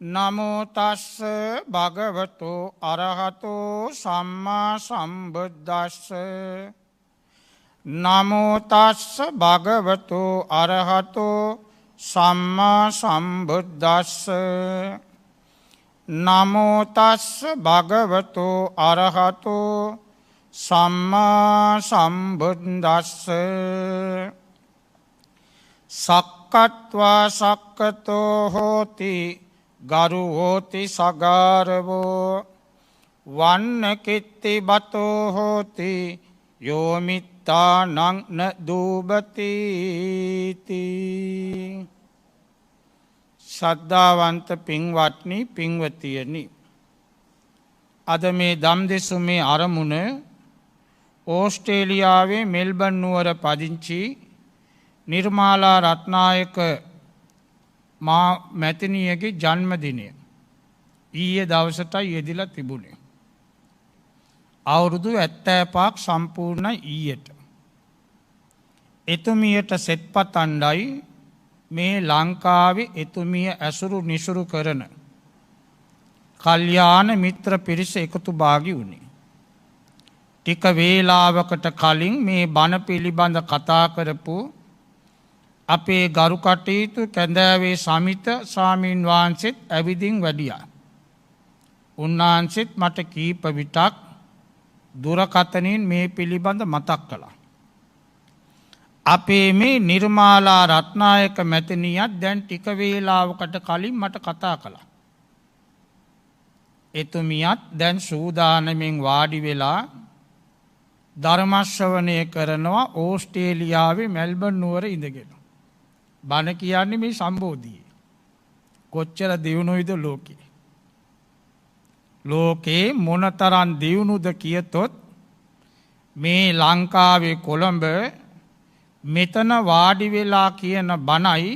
නමෝ තස්ස භගවතු අරහතෝ සම්මා සම්බුද්දස්ස. නමෝ තස්ස භගවතු අරහතෝ සම්මා සම්බුද්දස්ස. නමෝ තස්ස භගවතු අරහතෝ සම්මා සම්බුද්දස්ස. සක්කත්වා සක්කතෝ හෝති ගරු හෝති සගාරවෝ වන්න කිත්ති බතෝ හෝති යෝමිත්තා නං දූබතිති. ශ්‍රද්ධාවන්ත පින්වත්නි පින්වතියනි, අද මේ දම් දෙසුමේ අරමුණ ඕස්ට්‍රේලියාවේ මෙල්බන් නුවර පදිංචි නිර්මාලා රත්නායක මා මැතිනියගේ ජන්මදිනය ඊයේ දවසටයි යෙදිලා තිබුණේ. අවුරුදු 75ක් සම්පූර්ණ ඊයට. එතුමියට සෙත්පතණ්ඩයි මේ ලංකාවේ එතුමිය ඇසුරු නිසුරු කරන කල්යාණ මිත්‍ර පිරිස එකතු භාගී වුණේ. ටික වේලාවකට කලින් මේ බණ පිළිබඳ කතා කරපු අපේ ගරු කටයුතු කැඳෑවේ සමිත ස්වාමීන් වහන්සේත් ඇවිදින් වැඩියා. උන්වහන්සේත් මට කීප විටක් දුරකථනින් මේ පිළිබඳ මතක් කළා. අපේ මේ නිර්මාලා රත්නායක මැතිනියත් දැන් ටික වේලාවකට කලින් මට කතා කළා. එතුමියත් දැන් සූදානමින් වාඩි වෙලා ධර්ම ශ්‍රවණය කරනවා ඕස්ට්‍රේලියාවේ මෙල්බන් නුවර ඉඳගෙන. බණ කියන්නේ මේ සම්බෝධියේ. කොච්චර දියුණුයිද ලෝකේ. ලෝකේ මොනතරම් දියුණුද කියතොත් මේ ලංකාවේ කොළඹ මෙතන වාඩි වෙලා කියන බණයි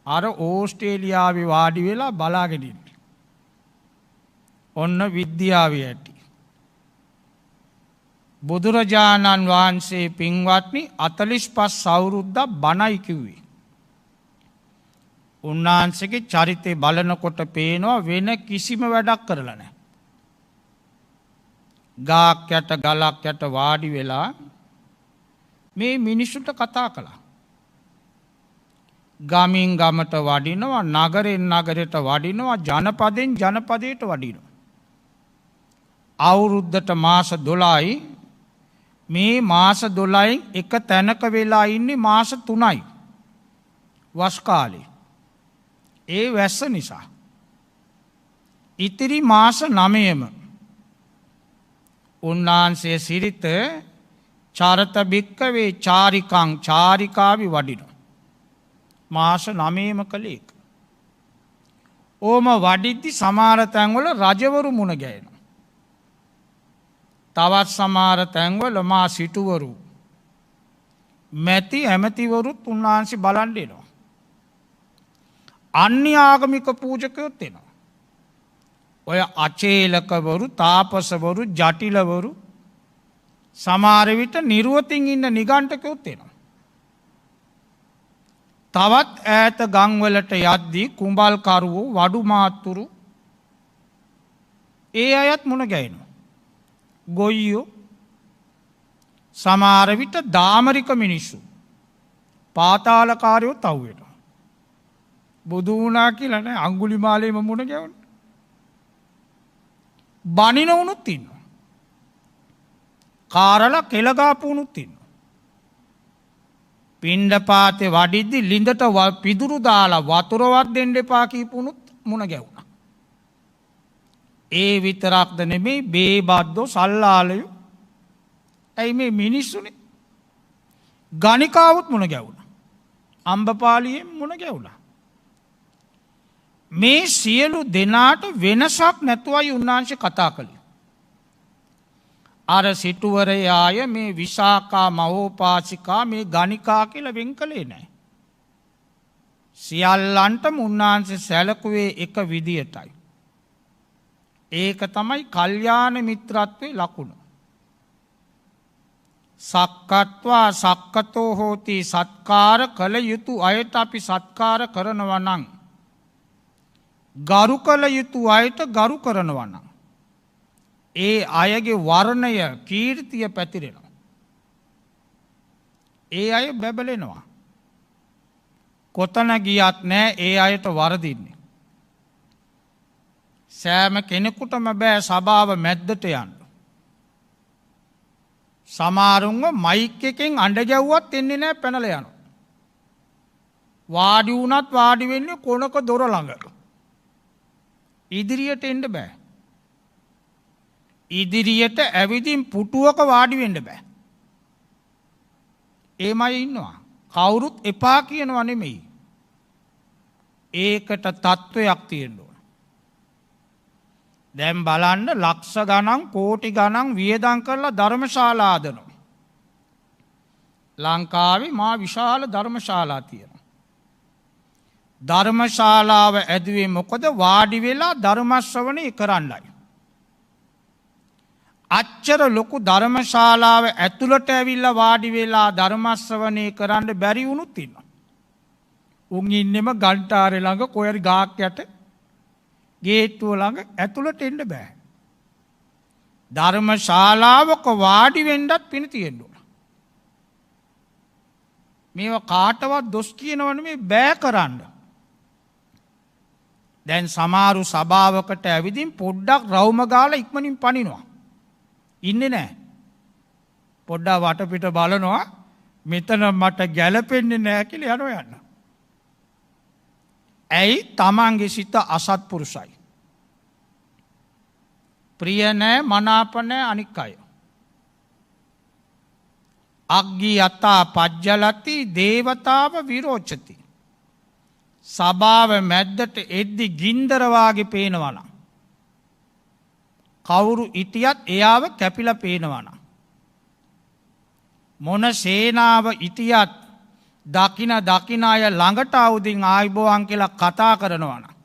අර ඕස්ට්‍රේලියාවේ වාඩි වෙලා බලාගෙන ඉන්නේ. ඔන්න විද්‍යාවේ ඇති. බුදුරජාණන් වහන්සේ පින්වත්නි 45 අවුරුද්දක් බණයි කිව්වේ. උන්වහන්සේගේ චරිතය බලනකොට පේනවා වෙන කිසිම වැඩක් කරලා නැහැ. ගාක් යට ගලක් යට වාඩි වෙලා මේ මිනිසුන්ට කතා කළා. ගමින් ගමට වඩිනවා, නගරෙන් නගරයට වඩිනවා, ජනපදෙන් ජනපදයට වඩිනවා. අවුරුද්දට මාස 12යි. මේ මාස 12න් එක තැනක වෙලා ඉන්නේ මාස 3යි. වස් කාලේ. ඒ වැස්ස නිසා. ඉතිරි මාස 9ම උන්වහන්සේ සිරිත චරත භික්කවේ චාරිකං චාරිකාවි වඩිනවා. මාස 9ම කළේ එක. ඕම වඩිද්දි සමහර තැන්වල රජවරු මුණ ගැහෙනවා. තවත් සමහර තැන්වල මා සිටුවරු මැති ඇමතිවරුත් උන්වහන්සේ බලන්න එනවා. අන්‍ය ආගමික පූජකයොත් එනවා. ඔය අචේලකවරු, තාපසවරු, ජටිලවරු, සමහර විට නිරුවතින් ඉන්න නිගණ්ඨකයොත් එනවා. තවත් ඈත ගම්වලට යද්දී කුඹල්කරුවෝ, වඩු මාත්තුරු ඒ අයත් මුණ ගැහෙනවා. ගොයියෝ, සමහර විට දාමරික මිනිස්සු, පාතාලකාරයෝ තව් වෙනවා. බුදු වුණා කියලා නෑ අඟුලිමාලේම මුණ ගැහුණා. බනින උනුත් ඉන්නවා. කාරලා කෙලගාපු උනුත් ඉන්නවා. පිණ්ඩපාතේ වඩිද්දි ලිඳට පිදුරු දාලා වතුරවත් දෙන්න එපා කියපු උනුත් මුණ ගැහුණා. ඒ විතරක්ද නෙමෙයි බේබද්දෝ සල්ලාලයෝ. ඇයි මේ මිනිස්සුනේ? ගණිකාවුත් මුණ ගැහුණා. අම්බපාලියෙන් මුණ ගැහුණා. මේ සියලු දෙනාට වෙනසක් නැතුවයි උන්වහන්සේ කතා කළේ. අර සිටුවරයාය මේ විසාකා මහෝපාසිකා මේ ගණිකා කියලා වෙන් කළේ නැහැ. සියල්ලන්ටම උන්වහන්සේ සැලකුවේ එක විදියටයි. ඒක තමයි කල්යාණ මිත්‍රත්වයේ ලකුණ. සක්කත්වා සක්කතෝ හෝති. සත්කාර කළ යුතු අයට අපි සත්කාර කරනවා නම් ගරු කළ යුතු අයට ගරු කරනවා නම් ඒ අයගේ වර්ණය කීර්තිය පැතිරෙනවා. ඒ අය බැබලෙනවා. කොතන ගියත් නෑ ඒ අයට වරදින්නේ. සෑම කෙනෙකුටම බෑ සභාව මැද්දට යන්න. සමහරුන්ව මයික් එකෙන් අඬ ගැව්වත් එන්නේ නෑ පැනලා යනවා. වාඩි වුණත් වාඩි වෙන්නේ කොනක දොර ළඟ. ඉදිරියට එන්න බෑ. ඉදිරියට ඇවිදින් පුටුවක වාඩි වෙන්න බෑ. ඒමයි ඉන්නවා. කවුරුත් එපා කියනවා නෙමෙයි. ඒකට තත්ත්වයක් තියෙන්න ඕන. දැන් බලන්න ලක්ෂ ගණන් කෝටි ගණන් වියදම් කරලා ධර්මශාලා හදනවා. ලංකාවේ මා විශාල ධර්මශාලා තියෙනවා. ධර්මශාලාව ඇදුවේ මොකද වාඩි වෙලා ධර්ම ශ්‍රවණය කරන්නයි. අච්චර ලොකු ධර්මශාලාව ඇතුළට ඇවිල්ලා වාඩි වෙලා ධර්ම ශ්‍රවණය කරන්න බැරි වුණුත් ඉන්නවා. උන් ඉන්නෙම ගන්ටාරේ ළඟ කොයරි ගාක් යට ගේට්ටුව ළඟ ඇතුළට එන්න බෑ. ධර්මශාලාවක වාඩි වෙන්නත් පින තියෙන්න ඕන. මේවා කාටවත් දොස් කියනව නෙමෙයි බෑ කරන්න. දැන් සමහරු සභාවකට ඇවිදින් පොඩ්ඩක් රවුම ගාලා ඉක්මනින් පනිනවා. ඉන්නේ නෑ. පොඩ්ඩක් වටපිට බලනවා මෙතන මට ගැලපෙන්නේ නෑ කියලා යනවා යන්න. ඇයි තමන්ගේ සිත අසත්පුරුෂයි. ප්‍රිය නෑ මනාප නෑ අනික් අය. අග්ගී යතා පජ්ජලති දේවතාව විරෝචති. සභාව මැද්දට එද්දි ගින්දර වාගේ පේනවනම් කවුරු හිටියත් එයාව කැපිලා පේනවනම් මොන සේනාව හිටියත් දකින අය ළඟට අවුදින් ආයිබෝවන් කියලා කතා කරනවනම්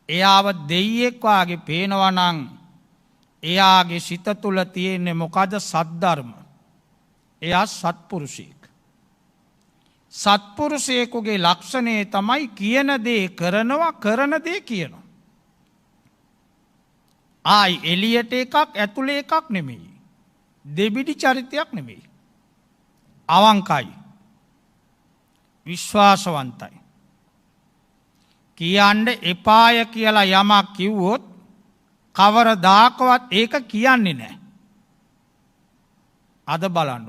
එයාව දෙයියෙක් වාගේ පේනවනම් එයාගේ සිත තුළ තියෙන්නේ මොකද සද්ධර්ම. එයා සත්පුරුෂයෙක්. සත්පුරුෂයෙකුගේ ලක්ෂණය තමයි කියන දේ කරනවා කරන දේ කියනවා. ආයි එළියට එකක් ඇතුලේ එකක් නෙමෙයි. දෙබිඩි චරිතයක් නෙමෙයි. අවංකයි. විශ්වාසවන්තයි. කියන්න එපාය කියලා යමක් කිව්වොත් කවරදාකවත් ඒක කියන්නේ නැහැ. අද බලන්න.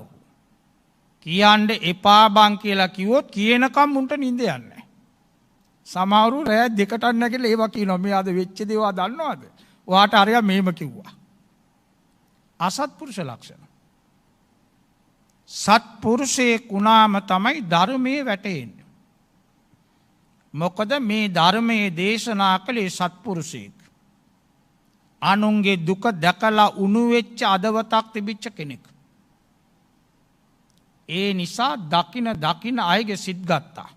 කියන්න එපා බං කියලා කිව්වොත් කියනකම් උන්ට නිින්ද යන්නේ නැහැ. සමහරු රෑ දෙකට නැගිටලා ඒවා කියනවා මේ අද වෙච්ච දේවා දන්නවද? ඔයාට අරයා මේම කිව්වා. අසත්පුරුෂ ලක්ෂණ. සත්පුරුෂයෙක් වුණාම තමයි ධර්මයේ වැටෙන්නේ. මොකද මේ ධර්මයේ දේශනා කළේ සත්පුරුෂයෙක්. අනුන්ගේ දුක දැකලා උණු වෙච්ච අදවතක් තිබිච්ච කෙනෙක්. ඒ නිසා දකින අයගේ සිත් ගත්තා.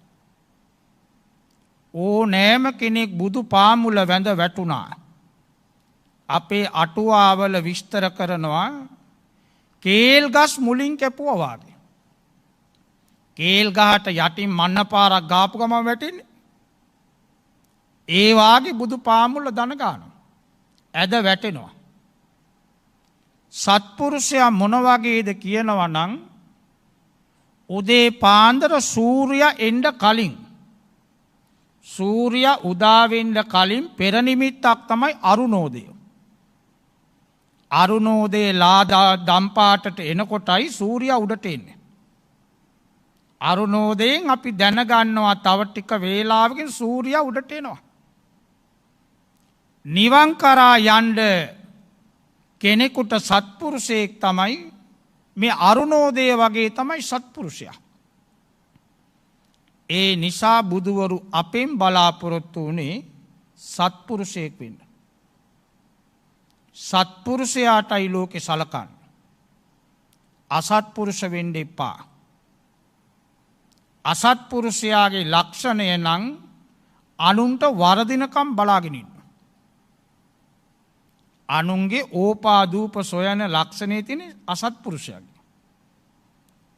ඕනෑම කෙනෙක් බුදු පාමුල වැඳ වැටුණා. අපේ අටුවාවල විස්තර කරනවා කේල් ගස් මුලින් කැපුවා වාගේ. කේල් ගහට යටින් මන්න පාරක් ගාපු ගමන් වැටෙන්නේ. ඒ වාගේ බුදු පාමුල දන ගන්නවා. ඇද වැටෙනවා. සත්පුරුෂයා මොන වගේද කියනවා නම් උදේ පාන්දර සූර්යයා එන්න කලින් සූර්යයා උදා වෙන්න කලින් පෙර නිමිත්තක් තමයි අරුණෝදය. අරුණෝදේ ලාදා දම්පාටට එනකොටයි සූර්යයා උඩට එන්නේ. අරුණෝදයෙන් අපි දැනගන්නවා තව ටික වේලාවකින් සූර්යයා උඩට එනවා. නිවන් කරා යන්න කෙනෙකුට සත්පුරුෂයෙක් තමයි මේ අරුණෝදය වගේ තමයි සත්පුරුෂයා. ඒ නිසා බුදුවරු අපෙන් බලාපොරොත්තු වුණේ සත්පුරුෂයෙක් වෙන්න. සත්පුරුෂයාටයි ලෝකෙ සලකන්න. අසත්පුරුෂ වෙන්න එපා. අසත්පුරුෂයාගේ ලක්ෂණය නම් අනුන්ට වරදිනකම් බලාගෙන ඉන්න. අනුන්ගේ ඕපාදූප සොයන ලක්ෂණය තියෙන අසත්පුරුෂයාගේ.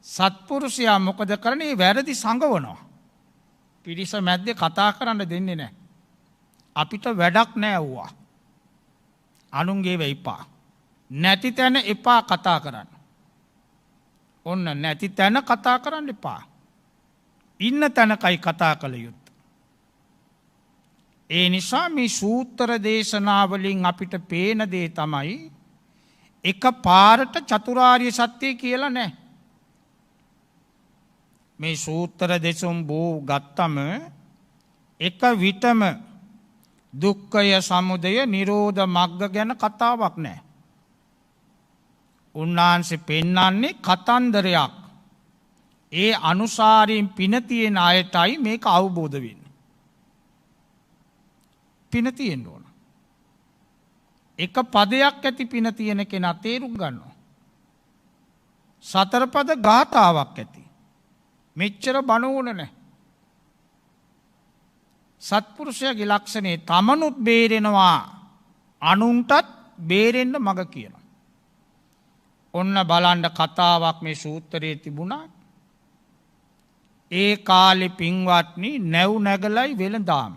සත්පුරුෂයා මොකද කරන්නේ? වැරදි සංගවනවා. පිරිස මැද්දේ කතා කරන්න දෙන්නේ නැහැ. අපිට වැඩක් නෑව්වා. අනුන්ගේ වෙයිපා. නැති තැන එපා කතා කරන්න. ඔන්න නැති තැන කතා කරන්න එපා. ඉන්න තැනකයි කතා කළ යුත්ත. ඒ නිසා මේ සූත්‍ර දේශනාවලින් අපිට පේන දේ තමයි එක පාරට චතුරාර්ය සත්‍යය කියලා නෑ. මේ සූත්‍ර දෙසුම් බෝ ගත්තම එක විටම දුක්ඛය සමුදය නිරෝධ මග්ග ගැන කතාවක් නෑ. උන්වහන්සේ පෙන්නන්නේ කතන්දරයක්. ඒ අනුසාරයෙන් පින තියෙන අයටයි මේක අවබෝධ වෙන්නේ. පින තියෙන්න ඕන. එක පදයක් ඇති පින තියෙන කෙනා තේරුම් ගන්නවා. සතර පද ගාථාවක් ඇති. මෙච්චර බණ ඕන නැහැ. සත්පුරුෂයාගේ ලක්ෂණේ තමනුත් බේරෙනවා අනුන්ටත් බේරෙන්න මග කියනවා. ඔන්න බලන්න කතාවක් මේ සූත්‍රයේ තිබුණා. ඒ කාලේ පින්වත්නි නැව් නැගලයි වෙළඳාම.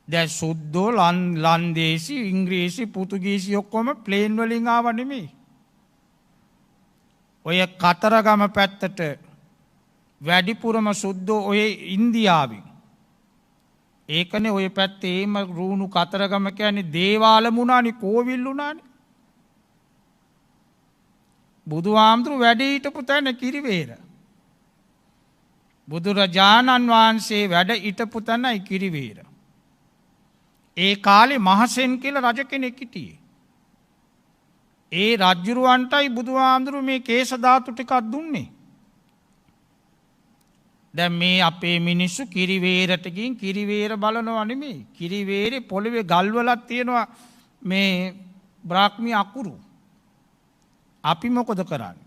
දැන් සුද්දෝ ලන්දේසි ඉංග්‍රීසි පෘතුගීසි ඔක්කොම ප්ලේන් වලින් ආව නෙමෙයි. ඔය කතරගම පැත්තට වැඩිපුරම සුද්දෝ ඔය ඉන්දියාවෙන්. ඒකනේ ඔය පැත්තේ ඒම රුණු කතරගම කියන්නේ දේවාල මුණානි කෝවිල් උනානි. බුදුහාමුදුරු වැඩ හිටපු තැන කිරිවේර. බුදුරජාණන් වහන්සේ වැඩ හිටපු තැනයි කිරිවේර. ඒ කාලේ මහසෙන් කියලා රජ කෙනෙක් හිටියේ. ඒ රජුරවන්ටයි බුදුහාමුදුරු මේ කේශ ධාතු ටිකක් දුන්නේ. දැන් මේ අපේ මිනිස්සු කිරිවේරට ගින් කිරිවේර බලනවා නෙමෙයි. කිරිවේරේ පොළවේ ගල් වලක් තියෙනවා මේ බ්‍රාහ්මී අකුරු. අපි මොකද කරන්නේ?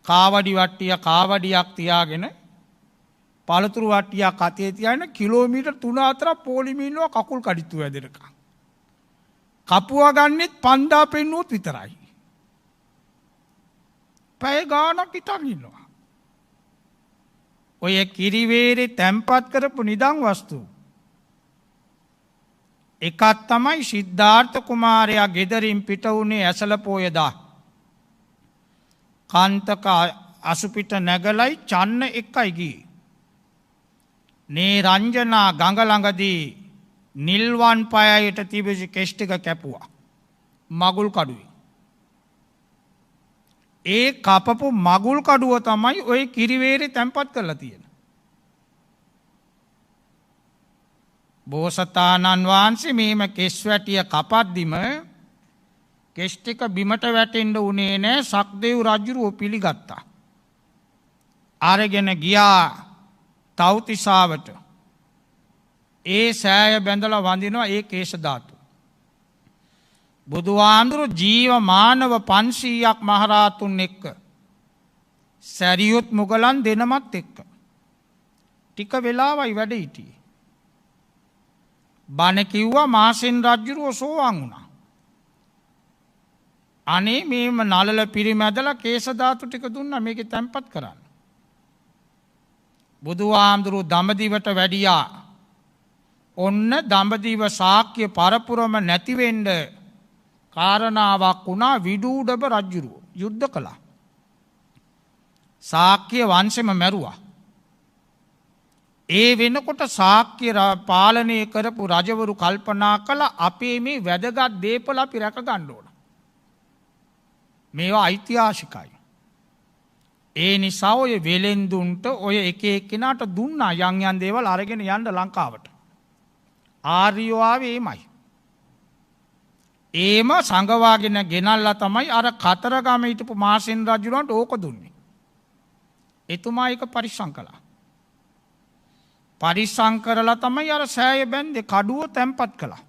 කාවඩි කාවඩියක් තියාගෙන පළතුරු වට්ටියක් අතේ තියාගෙන කිලෝමීටර් 3-4 පොලිමින්නවා කකුල් කඩਿੱතු වැදෙනකම්. කපුවා ගන්නෙත් පන්දා පෙන්නුවොත් විතරයි. පැය ගානක් හිටන් ඉන්නවා. ඔය කිරිවේරේ තැම්පත් කරපු නිදන් වස්තු එකක් තමයි සිද්ධාර්ථ කුමාරයා ගෙදරින් පිට වුණේ ඇසළ පෝයදා. කාන්තක අසුපිට නැගලයි චන්න එකයි ගියේ. නේ රංජනා ගඟ ළඟදී නිල්වන් පයයට තිබෙච්ච කෙස් ටික කැපුවා. මගුල් කඩුවේ. ඒ කපපු මගුල් කඩුව තමයි ওই කිරිවේරේ තැම්පත් කරලා තියෙන. බෝසතාණන් වහන්සේ මේම කෙස් වැටිය කපද්දිම කෙස් ටික බිමට වැටෙන්න උනේ නැහැ. සක්දේව් රජුරෝ පිළිගත්තා. අරගෙන ගියා තව්තිසාවට. ඒ සෑය බැඳලා වඳිනවා ඒ කේශ ධාතු. බුදුහාමුදුරු ජීවමානව 500ක් මහරහතුන් එක්ක සැරියුත් මුගලන් දෙනමත් එක්ක ටික වෙලාවයි වැඩ හිටියේ. බණ කිව්වා මාසෙන් රජුරෝ සෝවාන් වුණා. අනේ මේම නලල පිරිමැදලා කේශ ධාතු ටික දුන්නා මේකේ තැම්පත් කරන්න. බුදුහාමුදුරු දඹදිවට වැඩියා. ඔන්න දඹදිව ශාක්‍ය පරපුරම නැතිවෙන්න කාරණාවක් වුණා. විඩූඩබ රජුරුව යුද්ධ කළා. ශාක්‍ය වංශෙම මැරුවා. ඒ වෙනකොට ශාක්‍ය පාලනය කරපු රජවරු කල්පනා කළා අපේ මේ වැදගත් දේපල අපි රැක ගන්න ඕන. මේවා ඓතිහාසිකයි. ඒ නිසා ඔය වෙලෙන්දුන්ට ඔය එක එක්කෙනාට දුන්නා යම් දේවල් අරගෙන යන්න ලංකාවට. ආර්යෝ ආවේ එමය. ඒම සංගවාගෙන ගෙනල්ලා තමයි අර කතරගම හිටපු මාසෙන් රජුරන්ට ඕක දුන්නේ. එතුමා ඒක පරිස්සම් කළා. පරිස්සම් කරලා තමයි අර සෑය බැන්දේ කඩුව තැම්පත් කළා.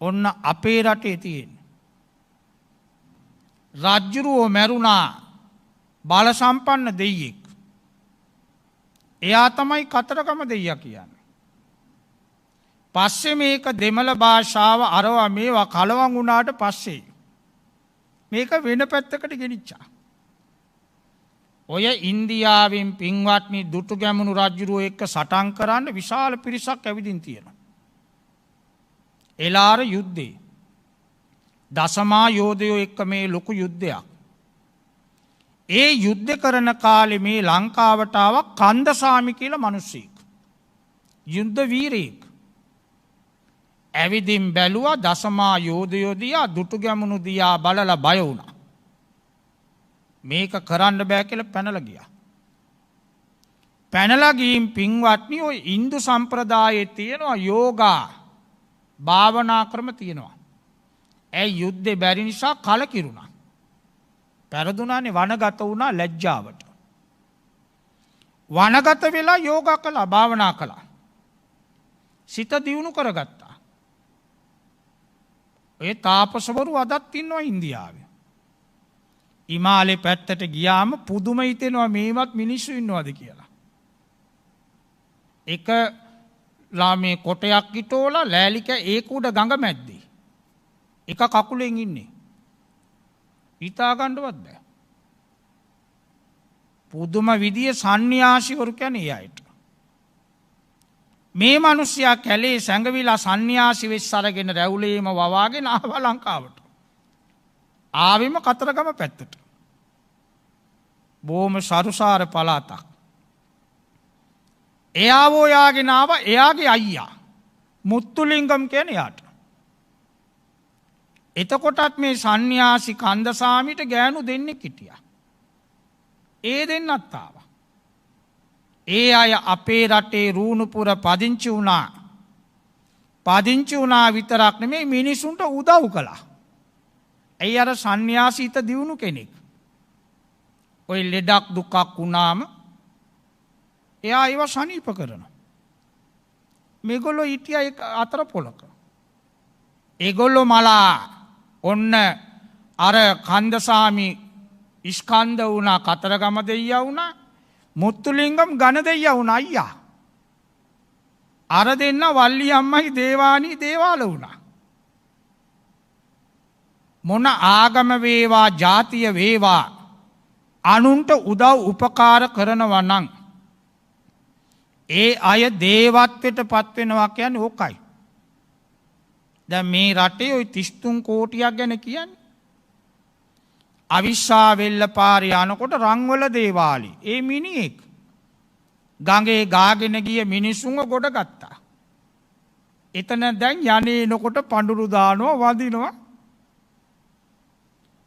ඔන්න අපේ රටේ තියෙන රජුරෝ මැරුණා බල සම්පන්න දෙයියෙක්. එයා තමයි කතරගම දෙයියා කියන්නේ. පස්සේ මේක දෙමළ භාෂාව අරවා මේවා කලවම් වුණාට පස්සේ මේක වෙන පැත්තකට ගෙනිච්චා. ඔය ඉන්දියාවෙන් පින්වත්නි දුටුගැමුණු රජුරුව එක්ක සටන් කරන්න විශාල පිරිසක් ඇවිදින් තියෙනවා. එලාර යුද්ධේ. දසමා යෝධයෝ එක්ක මේ ලොකු යුද්ධයක්. ඒ යුද්ධ කරන කාලෙ මේ ලංකාවටාවක් කන්දසාමි කියලා මනුස්සෙක්. යුද්ධ වීරයෙක්. ඇවිදින් බැලුවා දසමා යෝධයෝ දිහා දුටුගැමුණු දිහා බලලා බය වුණා. මේක කරන්න බෑ කියලා පැනලා ගියා. පැනලා ගිහින් පින්වත්නි ඔය ඉන්දු සම්ප්‍රදායේ තියෙනවා යෝගා භාවනා ක්‍රම තියෙනවා. ඇයි යුද්ධේ බැරි නිසා කලකිරුණා. පෙරදුනානේ වනගත වුණා ලැජ්ජාවට. වනගත වෙලා යෝගා කළා භාවනා කළා. සිත දියුණු කරගත්තා. ඔය තාපසවරු අදත් ඉන්නවා ඉන්දියාවේ. හිමාලේ පැත්තට ගියාම පුදුම හිතෙනවා මේවත් මිනිස්සු ඉන්නවද කියලා. එක ලාමේ කොටයක් හිටෝලා ලෑලික ඒක උඩ ගඟ මැද්දේ. එක කකුලෙන් ඉන්නේ. හිතා ගන්නවත් බෑ. පුදුම විදිය සන්න්‍යාසීවරු කියන්නේ අයට. මේ මිනිස්සයා කැලේ සැඟවිලා සන්න්‍යාසි වෙස් අරගෙන රැවුලේම වවාගෙන ආවා ලංකාවට. ආවෙම කතරගම පැත්තට. බොහොම සරුසාර පළාතක්. එයාව යාගෙන ආවා එයාගේ අයියා. මුත්තුලිංගම් කියන යාට. එතකොටත් මේ සන්න්‍යාසි කන්දසාමිට ගෑනු දෙන්නෙක් හිටියා. ඒ දෙන්නත් ආවා. ඒ අය අපේ රටේ රූණුපුර පදිංචි වුණා. පදිංචි වුණා විතරක් නෙමෙයි මිනිසුන්ට උදව් කළා. ඇයි අර සන්න්‍යාසීත දියුණු කෙනෙක්. ඔය ලෙඩක් දුකක් වුණාම එයා ඒව සනීප කරනවා. මේගොල්ලෝ හිටියා අතර පොලක. ඒගොල්ලෝ මලා ඔන්න අර කන්දසාමි ඉස්කන්ධ වුණා කතරගම දෙයියා වුණා මුත්තුලිංගම් ඝන දෙයියා වුණා අයියා. අර දෙන්න වල්ලි අම්මයි දේවානී දේවාල වුණා. මොන ආගම වේවා ජාතිය වේවා අනුන්ට උදව් උපකාර කරනවා නම් ඒ අය දේවත්වයට පත්වෙනවා කියන්නේ ඕකයි. දැන් මේ රටේ ওই 33 කෝටියක් ගැන කියන්නේ. අවිශ්වාවෙල්ල පාරේ යනකොට රංවල දේවාලි. ඒ මිනිහෙක් ගඟේ ගාගෙන ගිය මිනිස්සුන්ව ගොඩ ගත්තා. එතන දැන් යන්නේ එනකොට පඳුරු දානවා වදිනවා.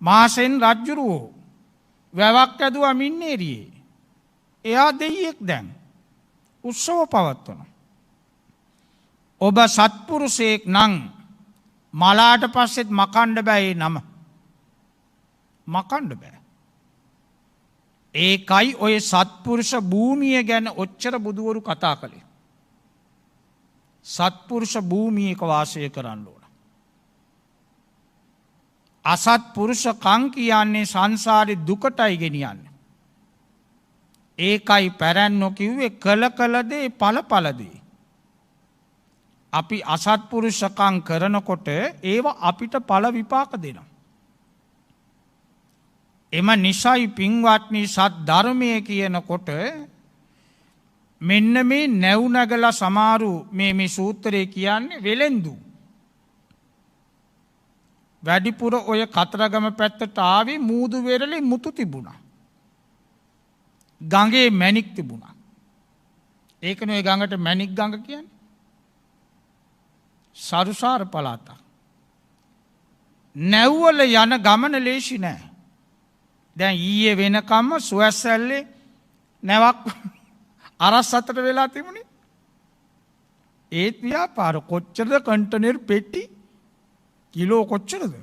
මාසෙන් රජ්ජුරුවෝ වැවක් ඇදුවා මින්නේරියේ. එයා දෙයියෙක් දැන් උත්සව පවත්වනවා. ඔබ සත්පුරුෂයෙක් නම් මලාට පස්සෙත් මකණ්ඩ බෑ නම. මකණ්ඩ බෑ. ඒකයි ඔය සත්පුරුෂ භූමිය ගැන ඔච්චර බුදුවරු කතා කළේ. සත්පුරුෂ භූමියක වාසය කරන්න ඕන. අසත්පුරුෂකම් කියන්නේ සංසාරේ දුකටයි ගෙනියන්නේ. ඒකයි පැරැන්නෝ කිව්වේ කළ කළ දේ ඵල දේ. අපි අසත්පුරුෂකම් කරනකොට ඒව අපිට ඵල විපාක දෙනවා. එම නිසයි පින්වත්නි සත් ධර්මය කියනකොට මෙන්න මේ නැව් නැගලා සමාරු මේ සූත්‍රයේ කියන්නේ වෙලෙන්දු. වැඩිපුර ඔය කතරගම පැත්තට ආවේ මූදු වෙරළේ මුතු තිබුණා. ගඟේ මැණික් තිබුණා. ඒකනේ ඔය ගඟට මැණික් ගඟ කියන්නේ. සරුසාර පළාතක්. නැව්වල යන ගමන ලේසි නෑ. දැන් ඊයේ වෙනකම්ම සුවැස්සැල්ලේ නැවක් අරස් අතට වෙලා තිබුණේ. ඒත් ව්‍යාපාර කොච්චරද කන්ටේනර් පෙට්ටි කිලෝ කොච්චරද?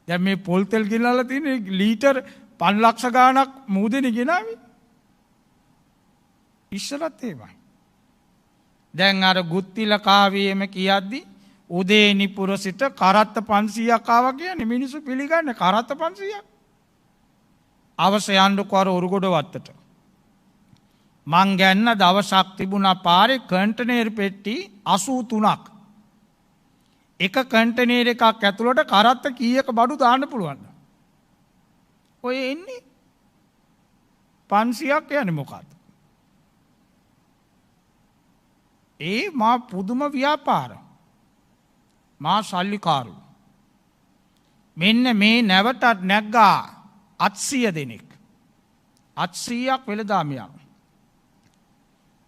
දැන් මේ පොල් තෙල් ගෙනල්ලා තියෙන්නේ ලීටර් 5 ලක්ෂ ගාණක් මූදෙනේ ගෙනාවේ. ඉස්සරත් ඒවයි. දැන් අර ගුත්තිල කාව්‍යෙම කියද්දි උදේනිපුර සිට කරත්ත 500ක් ආවා කියන්නේ මිනිස්සු පිළිගන්නේ කරත්ත 500ක්. අවස යන්නකෝ අර උරුගොඩ වත්තට. මං ගන්න දවසක් තිබුණා පාරේ කන්ටේනර් පෙට්ටි 83ක්. එක කන්ටේනර් එකක් ඇතුළට කරත්ත කීයක බඩු දාන්න පුළුවන්ද? ඔය එන්නේ 500ක් කියන්නේ මොකක්ද? ඒ මා පුදුම ව්‍යාපාර. මා සල්ලිකාරු. මෙන්න මේ නැවටත් නැග්ගා 800 දෙනෙක්. 800ක් වෙළඳාමියක්.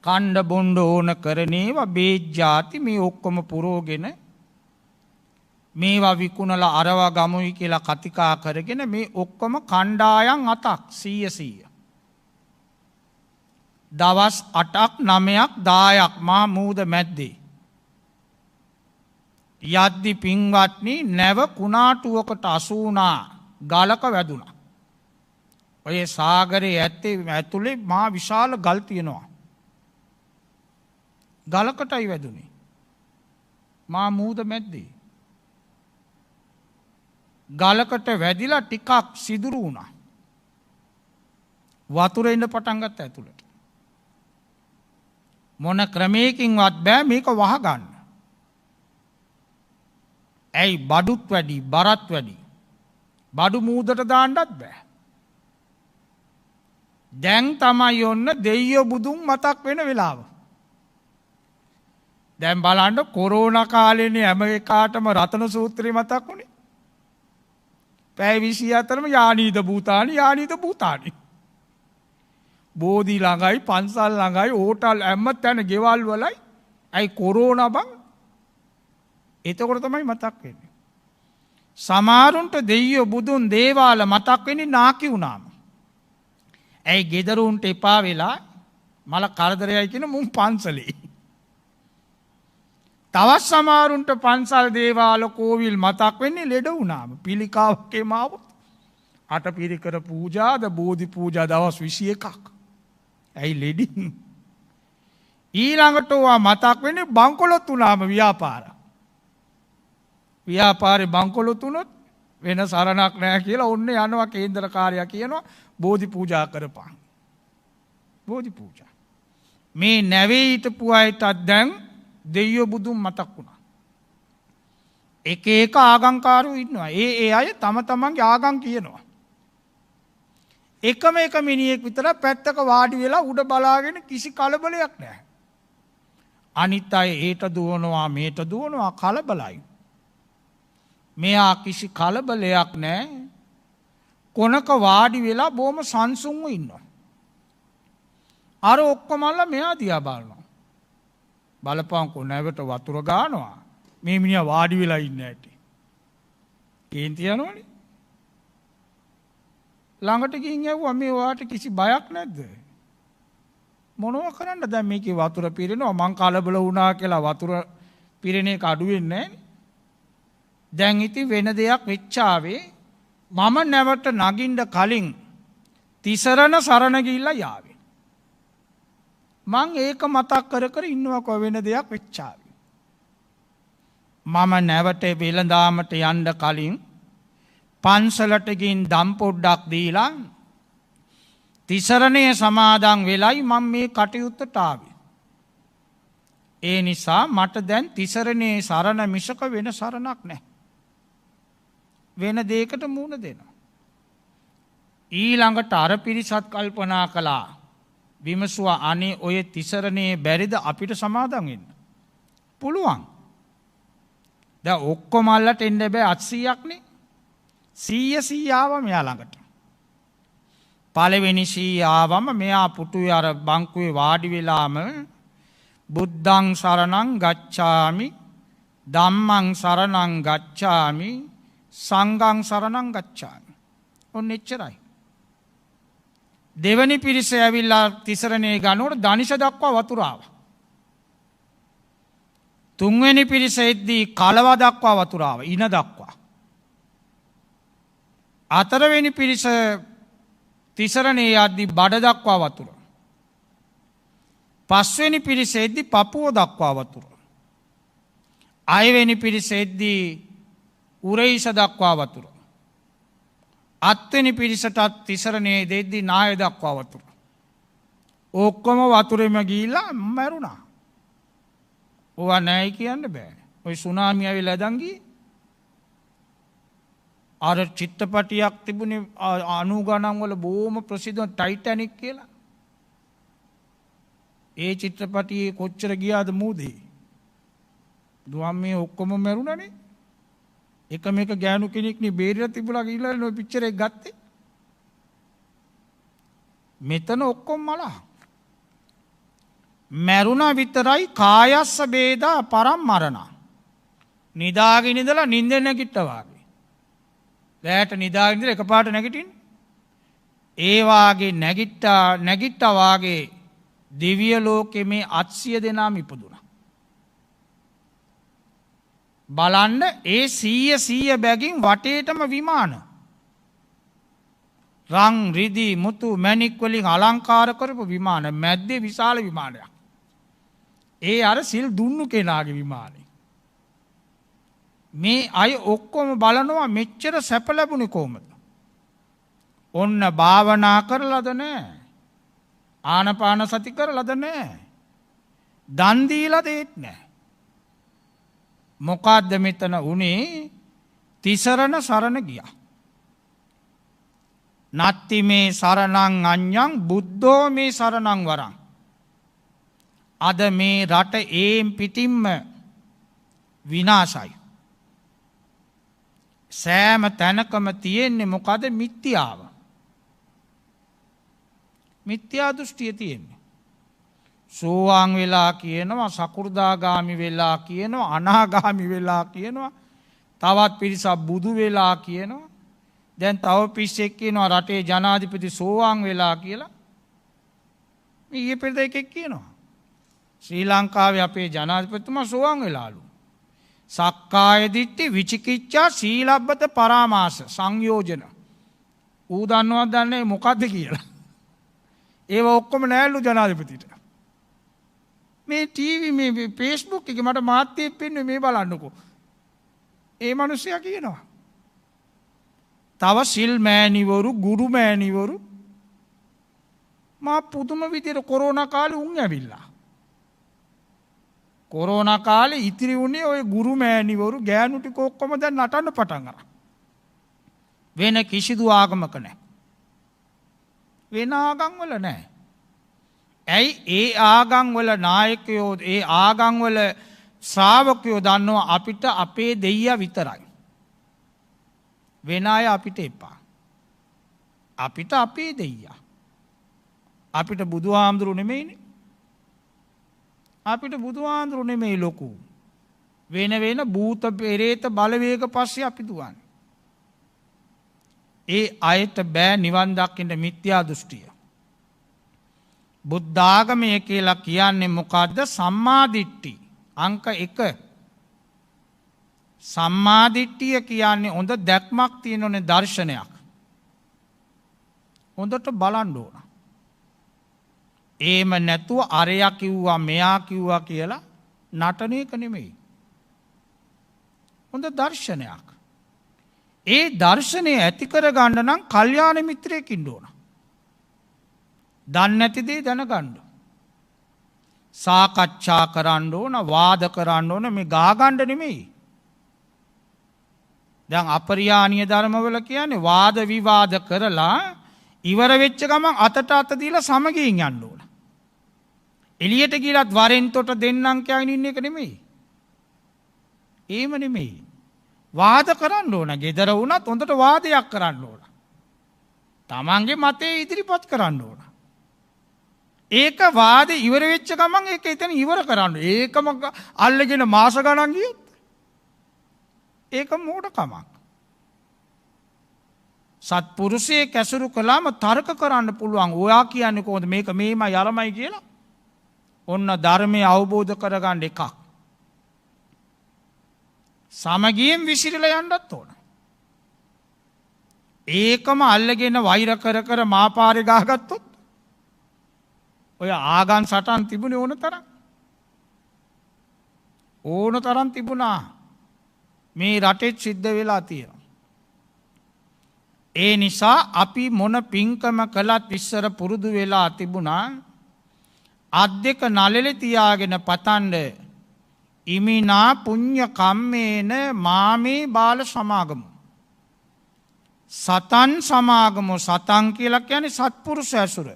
කණ්ඩ බොණ්ඩ ඕන කරනේවා බේජ්ජාති මේ ඔක්කොම පුරෝගෙන මේවා විකුණලා අරවා ගමුයි කියලා කතිකා කරගෙන මේ ඔක්කොම කණ්ඩායම් 8ක් 100. දවස් 8ක් 9ක් 10ක් මා මූද මැද්දේ යද්දි පින්වත්නි නැව කුණාටුවකට අසුණා ගලක වැදුණා. ඔය සාගරයේ ඇතුලේ මා විශාල ගල් තියෙනවා. ගලකටයි වැදුනේ. මා මූද මැද්දේ. ගලකට වැදිලා ටිකක් සිදුරු වුණා. වතුර එන්න පටන් ගත්ත ඇතුළට. මොන ක්‍රමයකින්වත් බෑ මේක වහගන්න. ඇයි බඩුත් වැඩි බරත් වැඩි. බඩු මූදට දාන්නත් බෑ. දැන් තමයි ඔන්න දෙයියෝ බුදුන් මතක් වෙන වෙලාව. දැන් බලන්න කොරෝනා කාලේනේ හැම එකාටම රතන සූත්‍රය මතක් වුණේ. පැය 24ම යානීද භූතානි. බෝධි ළඟයි පන්සල් ළඟයි හෝටල් හැම තැන ගෙවල් වලයි. ඇයි කොරෝනා බං? එතකොට තමයි මතක් වෙන්නේ. සමහරුන්ට දෙයියෝ බුදුන් දේවාල මතක් වෙන්නේ නාකි වුණාම. ඇයි ගෙදරුන්ට එපා වෙලා මල කරදරයයි කියන මුන් පන්සලේ. තවත් සමහරුන්ට පන්සල් දේවාල කෝවිල් මතක් වෙන්නේ ලෙඩ වුණාම. පිළිකාවක් එමාවොත් අටපිරිකර පූජාද බෝධි පූජා දවස් 21ක්. ඇයි ලෙඩින්? ඊළඟට ඔයා මතක් වෙන්නේ බංකොලොත් වුණාම ව්‍යාපාර. ව්‍යාපාරේ බංකොලොත් වුණොත් වෙන සරණක් නැහැ කියලා ඔන්න යනවා කේන්දරකාරයා කියනවා බෝධි පූජා කරපන්. බෝධි පූජා. මේ නැවේ හිටපු අයටත් දැන් දෙයියෝ බුදුන් මතක් වුණා. එක එක ආගම්කාරයෝ ඉන්නවා. ඒ අය තම තමන්ගේ ආගම් කියනවා. එකම එක මිනිහෙක් විතර පැත්තක වාඩි වෙලා උඩ බලාගෙන කිසි කලබලයක් නැහැ. අනිත් අය ඒට දුවනවා මේට දුවනවා කලබලයි. මෙයා කිසි කලබලයක් නැහැ. කොනක වාඩි වෙලා බොහොම සංසුන්ව ඉන්නවා. අර ඔක්කොමල්ලා මෙයා දිහා බලනවා. බලපංකෝ නැවට වතුර ගානවා. මේ මිනිහා වාඩි වෙලා ඉන්නේ ඇටි. කේන්ති යනවනේ. ළඟට ගිහින් ඇහුවා මේ ඔයාට කිසි බයක් නැද්ද? මොනවා කරන්න දැන් මේකේ වතුර පිරෙනවා මං කලබල වුණා කියලා වතුර පිරෙන එක අඩු වෙන්නේ නැහැ. දැන් ඉතින් වෙන දෙයක් වෙච්චාවේ මම නැවට නගින්න කලින් තිසරණ සරණ ගිහිල්ලා යාවේ. මං ඒක මතක් කර කර ඉන්නවකෝ වෙන දෙයක් වෙච්චාවේ. මම නැවට වෙළඳාමට යන්න කලින් පන්සලට ගින් දම් පොඩ්ඩක් දීලා තිසරණය සමාදන් වෙලයි මම මේ කටයුත්තට ආවේ. ඒ නිසා මට දැන් තිසරණේ සරණ මිසක වෙන සරණක් නැහැ. වෙන දෙයකට මුහුණ දෙනවා. ඊළඟට අර පිරිසත් කල්පනා කළා. විමසුවා අනේ ඔය තිසරණේ බැරිද අපිට සමාදන් වෙන්න? පුළුවන්. දැන් ඔක්කොම අල්ලට එන්න බෑ 800ක් නේ. 100 ආවම මෙයා ළඟට. පළවෙනි 100 ආවම මෙයා පුටුවේ අර බංකුවේ වාඩි වෙලාම බුද්ධං සරණං ගච්ඡාමි ධම්මං සරණං ගච්ඡාමි සංඝං සරණං ගච්ඡාමි. ඔන්න එච්චරයි. දෙවනි පිරිස ඇවිල්ලා තිසරණේ ගනකොට දනිෂ දක්වා වතුර ආවා. තුන්වෙනි පිරිස එද්දී කලව දක්වා වතුර ආවා. ඉන දක්වා. හතරවෙනි පිරිස තිසරණේ යද්දී බඩ දක්වා වතුර. පස්වෙනි පිරිස එද්දී පපුව දක්වා වතුර. හයවෙනි පිරිස එද්දී උරහිස දක්වා වතුර. අත්වෙනි පිරිසටත් තිසරණේ දෙද්දී නාය දක්වා වතුර. ඔක්කොම වතුරෙම ගිහිල්ලා මැරුණා. ඕවා නැහැ කියන්න බෑ. ওই සුනාමිය ඇවිල්ලා දැන් ගියේ. අර චිත්‍රපටියක් තිබුණේ 90 ගණන් වල බොහොම ප්‍රසිද්ධ ටයිටැනික් කියලා. ඒ චිත්‍රපටියේ කොච්චර ගියාද මූදේ? දුවම් මේ ඔක්කොම මැරුණනේ. එකම එක ගෑනු කෙනෙක් නේ බේරිලා තිබුණා කියලා නෝ පික්චර් එක ගත්තේ. මෙතන ඔක්කොම මලා. මැරුණා විතරයි කායස්ස බේදා පරම්මරණ. නිදාගෙන ඉඳලා නිින්දෙන් නැගිට්ටා වාගේ. රැට නිදාගෙන ඉඳලා එකපාරට නැගිටින්නේ. ඒ වාගේ නැගිට්ටා වාගේ දිව්‍ය ලෝකෙ මේ 800 දෙනාම ඉපදුණා. බලන්න ඒ 100 බැගින් වටේටම විමාන. රං රිදී මුතු මැණික් වලින් අලංකාර කරපු විමාන මැද්දේ විශාල විමානයක්. ඒ අර සිල් දුන්නු කෙනාගේ විමානේ. මේ අය ඔක්කොම බලනවා මෙච්චර සැප ලැබුණේ කොහමද? ඔන්න භාවනා කරලාද නැහැ. ආනපාන සති කරලාද නැහැ. දන් දීලාද ඒත් නැහැ. මොකද්ද මෙතන උනේ? තිසරණ සරණ ගියා. නත්ති මේ සරණං අඤ්ඤං බුද්ධෝ මේ සරණං වරං. අද මේ රට ඒම් පිටින්ම විනාශයි. සෑම තැනකම තියෙන්නේ මොකද? මිත්‍යාව. මිත්‍යා දෘෂ්ටිය තියෙන්නේ. සෝවාන් වෙලා කියනවා, සකු르දාගාමි වෙලා කියනවා, අනාගාමි වෙලා කියනවා, තවත් පිරිසක් බුදු වෙලා කියනවා. දැන් තව පිස්සෙක් කියනවා රටේ ජනාධිපති සෝවාන් වෙලා කියලා. මේ ඊයේ පෙරේද එකෙක් කියනවා ශ්‍රී ලංකාවේ අපේ ජනාධිපතිතුමා සෝවාන් වෙලාලු. සක්කාය දිට්ඨි විචිකිච්ඡා සීලබ්බත පරාමාස සංයෝජන. ඌ දන්නවද දන්නේ මොකද්ද කියලා? ඒව ඔක්කොම නෑලු ජනාධිපතිට. මේ ටීවී මේ ෆේස්බුක් එකේ මට මාත්‍යෙත් පෙන්වන්නේ මේ බලන්නකෝ. ඒ මිනිස්සයා කියනවා. තව සිල් මෑණිවරු, ගුරු මෑණිවරු මා පුදුම විදියට කොරෝනා කාලේ උන් ඇවිල්ලා. කොරෝනා කාලේ ඉතිරි වුණේ ওই ගුරු මෑණිවරු ගෑනු ටික ඔක්කොම දැන් නටන්න පටන් අරන්. වෙන කිසිදු ආගමක නැහැ. වෙන ආගම් වල නැහැ. ඇයි? ඒ ආගම් වල නායකයෝ, ඒ ආගම් වල ශ්‍රාවකයෝ දන්නවා අපිට අපේ දෙයියා විතරයි. වෙන අය අපිට එපා. අපිට අපේ දෙයියා. අපිට බුදුහාමුදුරු නෙමෙයිනේ. අපිට බුදුහාමුදුරු නෙමෙයි ලොකු. වෙන වෙන භූත පෙරේත බලවේග පස්සේ අපි දුවන්නේ. ඒ අයට බෑ නිවන් දකින්න මිත්‍යා දෘෂ්ටිය. බුද්ධ ආගමය කියලා කියන්නේ මොකද්ද? සම්මා දිට්ඨි. අංක 1. සම්මා දිට්ඨිය කියන්නේ හොඳ දැක්මක් තියෙනෝනේ, දර්ශනයක්. හොඳට බලන්න ඕන. එහෙම නැතුව අරයා කිව්වා මෙයා කිව්වා කියලා නටන එක නෙමෙයි. හොඳ දර්ශනයක්. ඒ දර්ශනය ඇති කරගන්න නම් කල්යාණ මිත්‍රයෙක් ඉන්න ඕන. දන්නේ නැති දේ දැනගන්න. සාකච්ඡා කරන්න ඕන, වාද කරන්න ඕන, මේ ගාගන්න නෙමෙයි. දැන් අපරිහානීය ධර්මවල කියන්නේ වාද විවාද කරලා ඉවර වෙච්ච ගමන් අතට අත දීලා සමගියෙන් යන්න ඕන. එළියට ගිහලත් වරෙන් තොට දෙන්නම් කියගෙන ඉන්න එක නෙමෙයි. ඒම නෙමෙයි. වාද කරන්න ඕන. ගෙදර වුණත් හොඳට වාදයක් කරන්න ඕන. තමන්ගේ මතය ඉදිරිපත් කරන්න ඕන. ඒක වාදේ ඉවර වෙච්ච ගමන් ඒක එතන ඉවර කරන්න. ඒකම අල්ලගෙන මාස ගණන් ගියොත් ඒක මෝඩකමක්. සත්පුරුෂයෙක් ඇසුරු කළාම තර්ක කරන්න පුළුවන්. ඔයා කියන්නේ කොහොමද මේක මේමයි අරමයි කියලා? ඔන්න ධර්මය අවබෝධ කරගන්න එකක්. සමගියෙන් විසිරලා යන්නත් ඕන. ඒකම අල්ලගෙන වෛර කර කර මාපාරේ ගහගත්තොත් ඔය ආගම් සටන් තිබුණේ ඕන තරම්. ඕන තරම් තිබුණා. මේ රටෙත් සිද්ධ වෙලා තියෙනවා. ඒ නිසා අපි මොන පින්කම කළත් ඉස්සර පුරුදු වෙලා තිබුණා අත් දෙක නළලේ තියාගෙන පතන්ඩ ඉමිනා පුඤ්ඤ කම්මේන මාමේ බාල සමාගමු. සතන් සමාගමෝ සතන් කියලා කියන්නේ සත්පුරුෂ ඇසුර.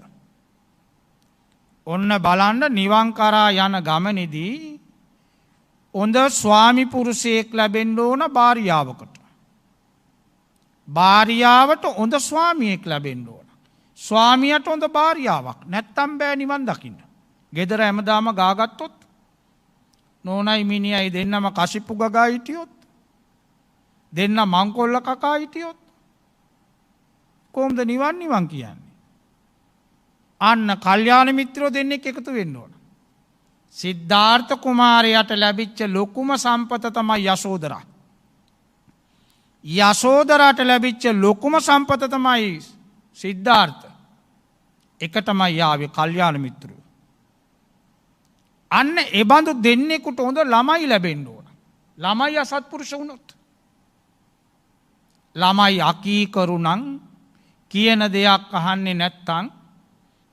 ඔන්න බලන්න නිවන් කරා යන ගමනේදී හොඳ ස්වාමි පුරුෂයෙක් ලැබෙන්න ඕන භාර්යාවකට. භාර්යාවට හොඳ ස්වාමියෙක් ලැබෙන්න ඕන. ස්වාමියට හොඳ භාර්යාවක් නැත්තම් බෑ නිවන් දකින්න. ගෙදර හැමදාම ගාගත්තොත් නෝනයි මිනිහයි දෙන්නම කසිප්පු ගගා හිටියොත් දෙන්න මංකොල්ල කකා හිටියොත් කොහොමද නිවන් කියන්නේ? අන්න කල්යාණ මිත්‍රයෝ දෙන්නෙක් එකතු වෙන්න ඕන. සිද්ධාර්ථ කුමාරයාට ලැබිච්ච ලොකුම සම්පත තමයි යශෝදරා. යශෝදරාට ලැබිච්ච ලොකුම සම්පත තමයි සිද්ධාර්ථ. එක තමයි යාවේ කල්යාණ මිත්‍රයෝ. අන්න එබඳු දෙන්නෙකුට හොඳ ළමයි ලැබෙන්න ඕන. ළමයි අසත්පුරුෂ වුණොත්. ළමයි අකීකරු නම් කියන දෙයක් අහන්නේ නැත්තම්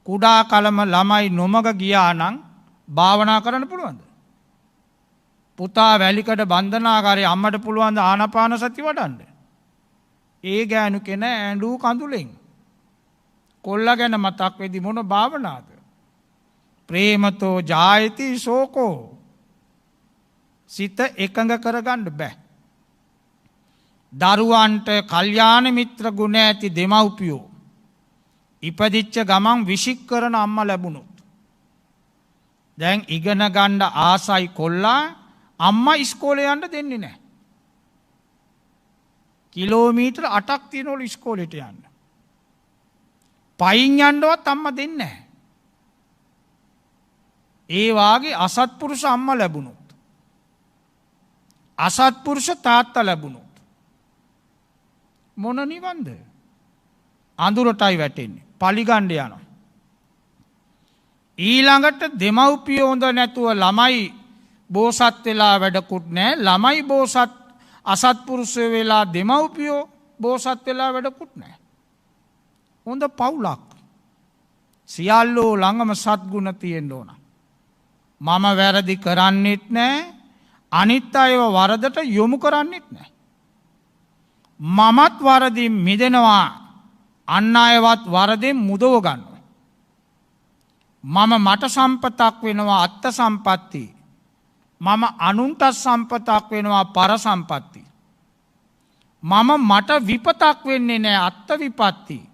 කුඩා කලම ළමයි නොමග ගියා නම් භාවනා කරන්න පුළුවන්ද? පුතා වැලිකඩ බන්ධනාගාරයේ අම්මට පුළුවන් ද ආනාපාන සති වඩන්න? ඒ ගෑනු කෙනා ඇඬු කඳුලෙන් කොල්ලා ගැන මතක් වෙදි මොන භාවනාවද? ප්‍රේමතෝ ජායති ශෝකෝ. සිත එකඟ කරගන්න බෑ. දරුවන්ට කල්යාණ මිත්‍ර ගුණ ඇති දෙමව්පියෝ ඉපදිච්ච ගමන් විශික් කරන අම්මා ලැබුණොත් දැන් ඉගෙන ගන්න ආසයි කොල්ලා අම්මා ඉස්කෝලේ යන්න දෙන්නේ නැහැ. කිලෝමීටර් 8ක් තියෙනවලු ඉස්කෝලේට යන්න. පයින් යන්නවත් අම්මා දෙන්නේ නැහැ. ඒ වාගේ අසත්පුරුෂ අම්මා ලැබුණොත් අසත්පුරුෂ තාත්තා ලැබුණොත් මොන නිවන්ද? අඳුරටයි වැටෙන්නේ. පලිගණ්ඩ යනවා. ඊළඟට දෙමව්පියෝ හොඳ නැතුව ළමයි බෝසත් වෙලා වැඩකුත් නැහැ. ළමයි බෝසත් අසත්පුරුෂ වෙලා දෙමව්පියෝ බෝසත් වෙලා වැඩකුත් නැහැ. හොඳ පවුලක්. සියල්ලෝ ළඟම සත්ගුණ තියෙන්න ඕන. මම වැරදි කරන්නෙත් නැහැ. අනිත් අයව වරදට යොමු කරන්නෙත් නැහැ. මමත් වරදින් මිදෙනවා. අන්න අයවත් වරදෙන් මුදව ගන්නවා. මම මට සම්පතක් වෙනවා අත්ත සම්පත්ති. මම අනුන්ට සම්පතක් වෙනවා පර සම්පත්ති. මම මට විපතක් වෙන්නේ නෑ අත්ත විපත්ති.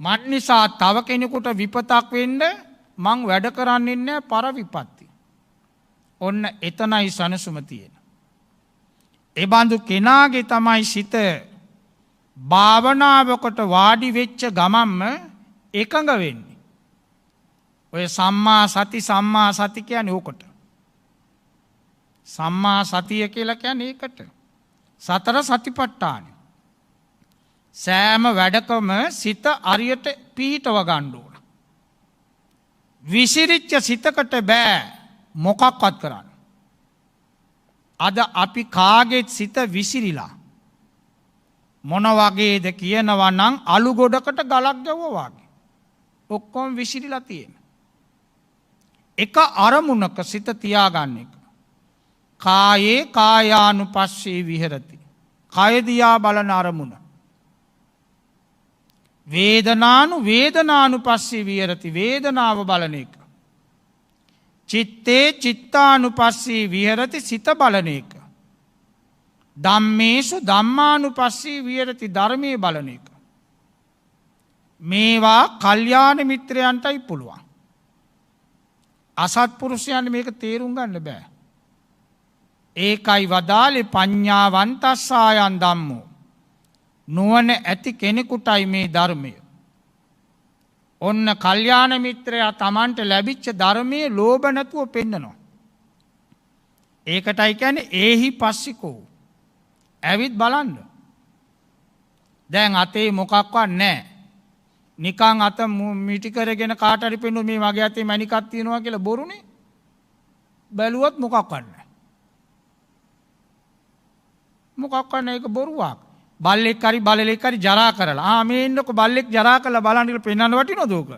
මන් නිසා තව කෙනෙකුට විපතක් වෙන්න මං වැඩ කරන්නේ නෑ පර විපත්ති. ඔන්න එතනයි සනසුම තියෙන. එබඳු කෙනාගේ තමයි සිත භාවනාවකට වාඩි වෙච්ච ගමන්ම එකඟ වෙන්නේ. ඔය සම්මා සති කියන්නේ ඕකට. සම්මා සතිය කියලා කියන්නේ ඒකට. සතර සතිපට්ඨාන. සෑම වැඩකම සිත අරියට පිහිටව ගන්න ඕන. විසිරිච්ච සිතකට බෑ මොකක්වත් කරන්න. අද අපි කාගෙත් සිත විසිරිලා. මොන වගේද කියනවා නම් අලු ගොඩකට ගලක් ගැව්වා වගේ. ඔක්කොම විසිරිලා තියෙන. එක අරමුණක සිත තියාගන්න එක. කායේ කායානුපස්සේ විහෙරති. කය දිහා බලන අරමුණ. වේදනානුපස්සේ විහෙරති. වේදනාව බලන එක. චිත්තේ චිත්තානුපස්සේ විහෙරති. සිත බලන එක. ධම්මේසු ධම්මානුපස්සී විහෙරති. ධර්මයේ බලන එක. මේවා කල්යාණ මිත්‍රයන්ටයි පුළුවන්. අසත්පුරුෂයන්ට මේක තේරුම් ගන්න බෑ. ඒකයි වදාලේ පඤ්ඤාවන්තස්සායන් ධම්මෝ. නුවණ ඇති කෙනෙකුටයි මේ ධර්මය. ඔන්න කල්යාණ මිත්‍රයා Tamanට ලැබිච්ච ධර්මයේ ලෝභ නැතුව පෙන්නනවා. ඒකටයි කියන්නේ ඒහි පස්සිකෝ. ඇවිත් බලන්න. දැන් අතේ මොකක්වත් නැහැ. නිකන් අත මිටි කරගෙන කාට හරි පෙන්නු මේ මගේ අතේ මණිකක් තියෙනවා කියලා බොරුනේ. බැලුවත් මොකක්වත් නැහැ. මොකක්වත් නැහැ ඒක බොරුවක්. බල්ලෙක් හරි බලලෙක් හරි ජරා කරලා මේ ඉන්නකො බල්ලෙක් ජරා කරලා බලන්න කියලා පෙන්වන්න වටිනවද ඕක?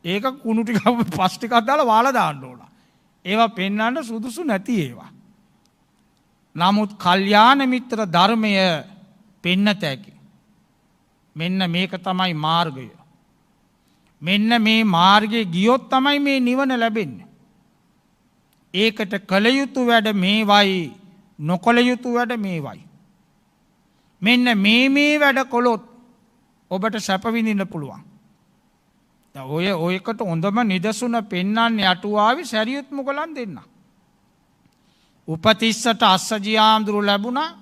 ඒක කුණු ටික පස් ටිකක් දාලා වාලා දාන්න ඕන. ඒවා පෙන්වන්න සුදුසු නැති ඒවා. නමුත් කල්යාණ මිත්‍ර ධර්මය පෙන්නත හැකි. මෙන්න මේක තමයි මාර්ගය. මෙන්න මේ මාර්ගයේ ගියොත් තමයි මේ නිවන ලැබෙන්නේ. ඒකට කළ යුතු වැඩ මේවයි, නොකළ යුතු වැඩ මේවයි. මෙන්න මේ වැඩ කළොත් ඔබට සැප විඳින්න පුළුවන්. ඔයකට හොඳම නිදසුන පෙන්වන්නේ අටුවාවේ සැරියුත් මුගලන් දෙන්න. උපතිස්සට අස්සජි හාමුදුරු ලැබුණා.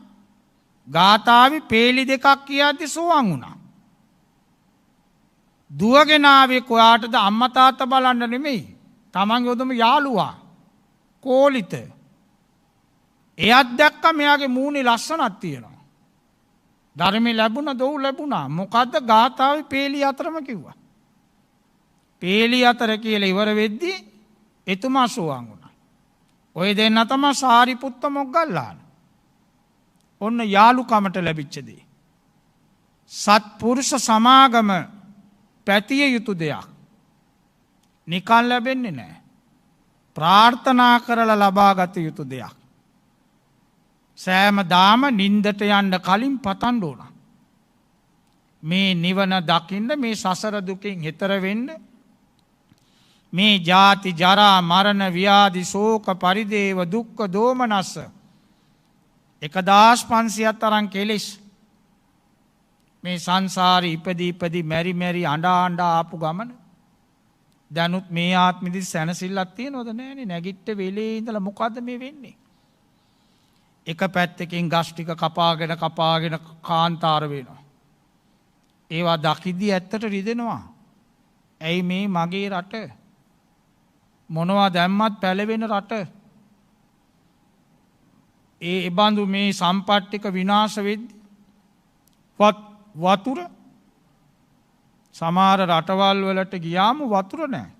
ගාථාවේ පේලි දෙකක් කියද්දි සෝවන් වුණා. දුවගෙන ආවේ කොයාටද? අම්මා තාත්තා බලන්න නෙමෙයි. තමන්ගේ උදම යාළුවා කෝලිත. එයත් දැක්ක මෙයාගේ මූණේ ලස්සනක් තියෙනවා. ධර්මේ ලැබුණ දොව් ලැබුණා. මොකද්ද? ගාථාවේ පේලි අතරම කිව්වා. පේලි අතර කියලා ඉවර වෙද්දී එතුමා සෝවන් වුණා. ඔය දෙන්න තමයි සාරිපුත්ත මොග්ගල්ලාන. ඔන්න යාළුකමට ලැබිච්ච දේ. සත්පුරුෂ සමාගම පැතිය යුතු දෙයක්. නිකන් ලැබෙන්නේ නැහැ. ප්‍රාර්ථනා කරලා ලබා ගත යුතු දෙයක්. සෑමදාම නින්දට යන්න කලින් පතන්න ඕන. මේ නිවන දකින්න, මේ සසර දුකින් එතර වෙන්න, මේ ජාති ජරා මරණ ව්‍යාධි ශෝක පරිදේව දුක්ඛ දෝමනස්ස 1500ක් තරම් කෙලෙස් මේ සංසාරේ ඉපදී මෙරි මෙරි අඬා ආපු ගමන දැනුත් මේ ආත්මෙදි සැනසෙල්ලක් තියනවද? නැහැනේ. නැගිට වෙලේ ඉඳලා මොකද්ද මේ වෙන්නේ? එක පැත්තකින් ගස් ටික කපාගෙන කාන්තාර වෙනවා. ඒවා දකිද්දී ඇත්තට රිදෙනවා. ඇයි මේ මගේ රට? මොනවා දැම්මත් පැලවෙන රට. ඒ බඳු මේ සම්පත් ටික විනාශ වෙද්දී වතුර සමහර රටවල් වලට ගියාම වතුර නැහැ.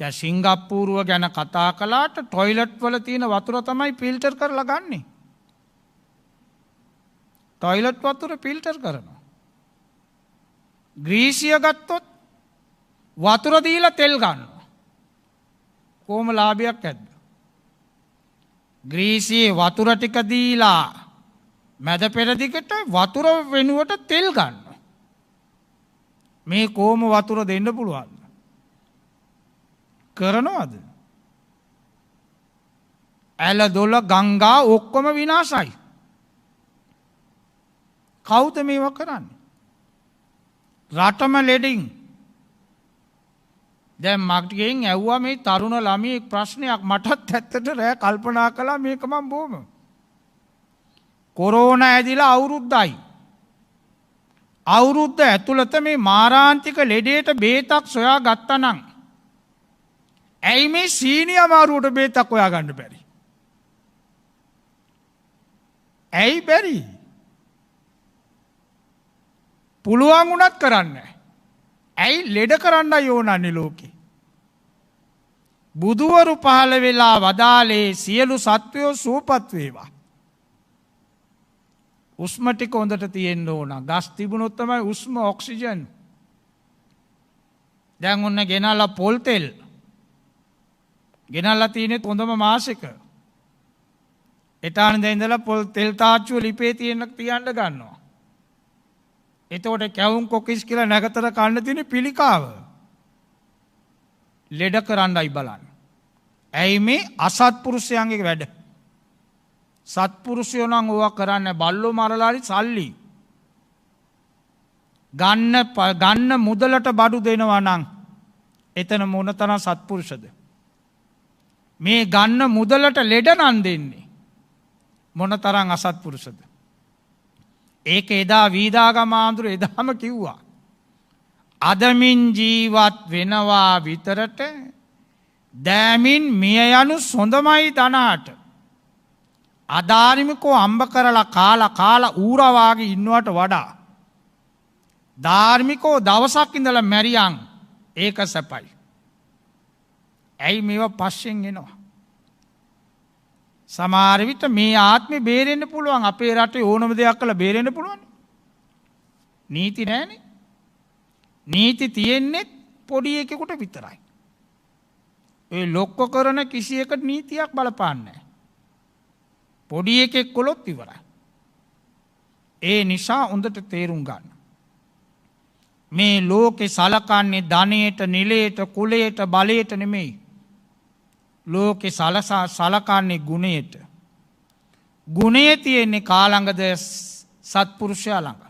දැන් සිංගප්පූරුව ගැන කතා කළාට টয়ලට් වල තියෙන වතුර තමයි ෆිල්ටර් කරලා ගන්නෙ. টয়ලට් වතුර ෆිල්ටර් කරනවා. ග්‍රීසිය ගත්තොත් වතුර දීලා තෙල් ගන්නවා. කොහොම ලාභයක් ඇද්ද? ග්‍රීසියේ වතුර ටික දීලා මැද පෙරදිගට වතුර වෙනුවට තෙල් ගන්නවා. මේ කොහොම වතුර දෙන්න පුළුවන්ද? කරනවද? ඇල දොල ගංගා ඔක්කොම විනාශයි. කවුද මේවා කරන්නේ? රටම ලෙඩින්. දැන් මගෙන් ඇහුවා මේ තරුණ ළමයෙක් ප්‍රශ්නයක්. මටත් ඇත්තට රෑ කල්පනා කළා මේක මම බොම. කොරෝනා ඇදිලා අවුරුද්දයි. අවුරුද්ද ඇතුළත මේ මාරාන්තික ලෙඩේට බේතක් සොයා ගත්තා නම් ඇයි මේ සීනි අමාරුවට බේතක් හොයා ගන්න බැරි? ඇයි බැරි? පුළුවන් වුණත් කරන්නේ. ඇයි ලෙඩ කරන්නයි ඕනන්නේ ලෝකේ? බුදුවරු පහළ වෙලා වදාලේ සියලු සත්වයෝ සුවපත් වේවා. උස්ම ටික හොඳට තියෙන්න ඕන. ගස් තිබුණොත් තමයි උස්ම ඔක්සිජන්. දැන් ඔන්න ගෙනල්ලා පොල් තෙල් ගෙනල්ලා තියෙන්නේ හොඳම මාසෙක. එතාන දැන් පොල් තෙල් තාච්චුව ලිපේ තියන්න ගන්නවා. එතකොට කැවුම් කොකිස් කියලා නැගතර කන්න තියෙන පිළිකාව. ලෙඩ කරන්නයි බලන්න. ඇයි මේ අසත්පුරුෂයන්ගේ වැඩ? සත්පුරුෂයෝ නම් ඕවා කරන්නේ බල්ලෝ මරලාරි සල්ලි. ගන්න මුදලට බඩු දෙනවා නම් එතන මොනතරම් සත්පුරුෂද? මේ ගන්න මුදලට ලෙඩ නම් දෙන්නේ මොනතරම් අසත්පුරුෂද? ඒක එදා වීදාගම ආඳුර එදාම කිව්වා. අදමින් ජීවත් වෙනවා විතරට දෑමින් මිය යනු සොඳමයි ධනාට. අධාරිමිකෝ අම්බ කරලා කාලා ඌරවාගේ ඉන්නවට වඩා ධාර්මිකෝ දවසක් ඉඳලා මැරියන් ඒක සැපයි. ඇයි මේවා පස්සෙන් එනවා? සමහර විට මේ ආත්මේ බේරෙන්න පුළුවන්. අපේ රටේ ඕනම දෙයක් කළා බේරෙන්න පුළුවන්. නීති නැහැනේ. නීති තියෙන්නේ පොඩි එකෙකුට විතරයි. ඒ ලොක්ක කරන කිසියකට නීතියක් බලපාන්නේ නැහැ. පොඩි එකෙක් කොලොත් ඉවරයි. ඒ නිසා හොඳට තේරුම් ගන්න. මේ ලෝකෙ සලකන්නේ ධනයට නිලයට කුලයට බලයට නෙමෙයි. ලෝකෙ සලකන්නේ ගුණයට. ගුණේ තියෙන්නේ කාළඟද සත්පුරුෂයා ළඟ.